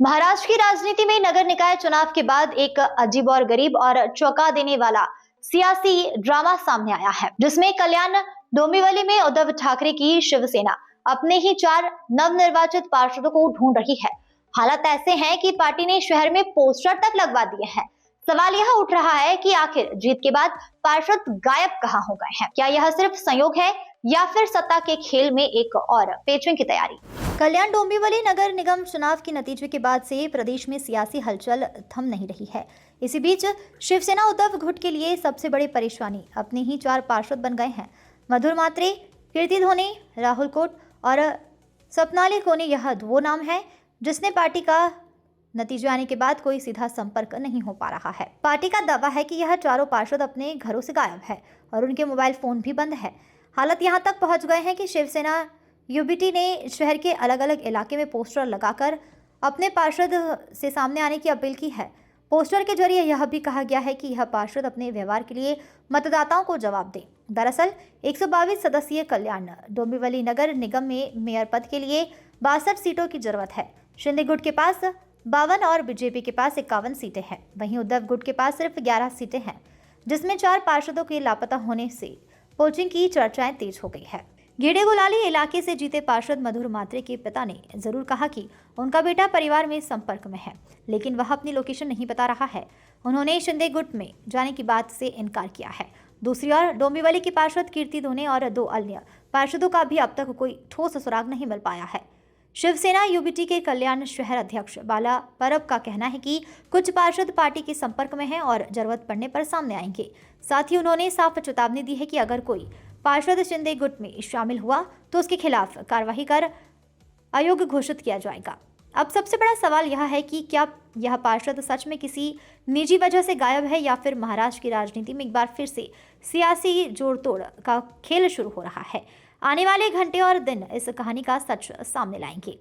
महाराष्ट्र की राजनीति में नगर निकाय चुनाव के बाद एक अजीब और गरीब और चौंका देने वाला सियासी ड्रामा सामने आया है, जिसमें कल्याण डोंबिवली में उद्धव ठाकरे की शिवसेना अपने ही 4 नवनिर्वाचित पार्षदों को ढूंढ रही है। हालात ऐसे हैं कि पार्टी ने शहर में पोस्टर तक लगवा दिए हैं। सवाल यह उठ रहा है कि आखिर जीत के बाद पार्षद गायब कहां हो गए हैं? क्या यह सिर्फ संयोग है या फिर सत्ता के खेल में एक और पेचिंग की तैयारी? कल्याण डोंबिवली नगर निगम चुनाव के नतीजे के बाद से प्रदेश में सियासी हलचल थम नहीं रही है। इसी बीच शिवसेना उद्धव गुट के लिए सबसे बड़ी परेशानी अपने ही 4 पार्षद बन गए हैं। मधुर मात्रे, कीर्ति धोने, राहुल कोट और सपनाली कोने, यह वो नाम है जिसने पार्टी का नतीजे आने के बाद कोई सीधा संपर्क नहीं हो पा रहा है। पार्टी का दावा है कि यह चारों पार्षद अपने घरों से गायब है और उनके मोबाइल फोन भी बंद है। हालत यहाँ तक पहुंच गए हैं कि शिवसेना यूबीटी ने शहर के अलग अलग इलाके में पोस्टर लगाकर अपने पार्षद से सामने आने की अपील की है। पोस्टर के जरिए यह भी कहा गया है कि यह पार्षद अपने व्यवहार के लिए मतदाताओं को जवाब दें। दरअसल 122 सदस्यीय कल्याण डोंबिवली नगर निगम में मेयर पद के लिए 62 सीटों की जरूरत है। शिंदे गुट के पास 52 और बीजेपी के पास 51 सीटें हैं। वहीं उद्धव गुट के पास सिर्फ 11 सीटें हैं, जिसमें 4 पार्षदों के लापता होने से पोचिंग की चर्चाएं तेज हो गई है। गेड़े गुलाली इलाके से जीते पार्षद मधुर मात्रे के पिता ने जरूर कहा कि उनका बेटा परिवार में संपर्क में है, लेकिन वह अपनी लोकेशन नहीं बता रहा है। उन्होंने शिंदे गुट में जाने की बात से इनकार किया है। दूसरी ओर डोंबिवली की पार्षद कीर्ति धोने और 2 अन्य पार्षदों का भी अब तक कोई ठोस सुराग नहीं मिल पाया है। शिवसेना यूबीटी के कल्याण शहर अध्यक्ष बाला परब का कहना है कि कुछ पार्षद पार्टी के संपर्क में हैं और जरूरत पड़ने पर सामने आएंगे। साथ ही उन्होंने साफ चेतावनी दी है कि अगर कोई पार्षद शिंदे गुट में शामिल हुआ तो उसके खिलाफ कार्रवाई कर अयोग्य घोषित किया जाएगा। अब सबसे बड़ा सवाल यह है कि क्या यह पार्षद सच में किसी निजी वजह से गायब है या फिर महाराष्ट्र की राजनीति में एक बार फिर से सियासी जोड़-तोड़ का खेल शुरू हो रहा है। आने वाले घंटे और दिन इस कहानी का सच सामने लाएंगे।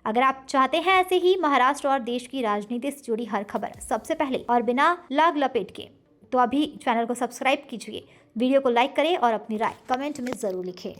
अगर आप चाहते हैं ऐसे ही महाराष्ट्र और देश की राजनीति से जुड़ी हर खबर सबसे पहले और बिना लाग लपेट के, तो अभी चैनल को सब्सक्राइब कीजिए, वीडियो को लाइक करें और अपनी राय कमेंट में जरूर लिखें।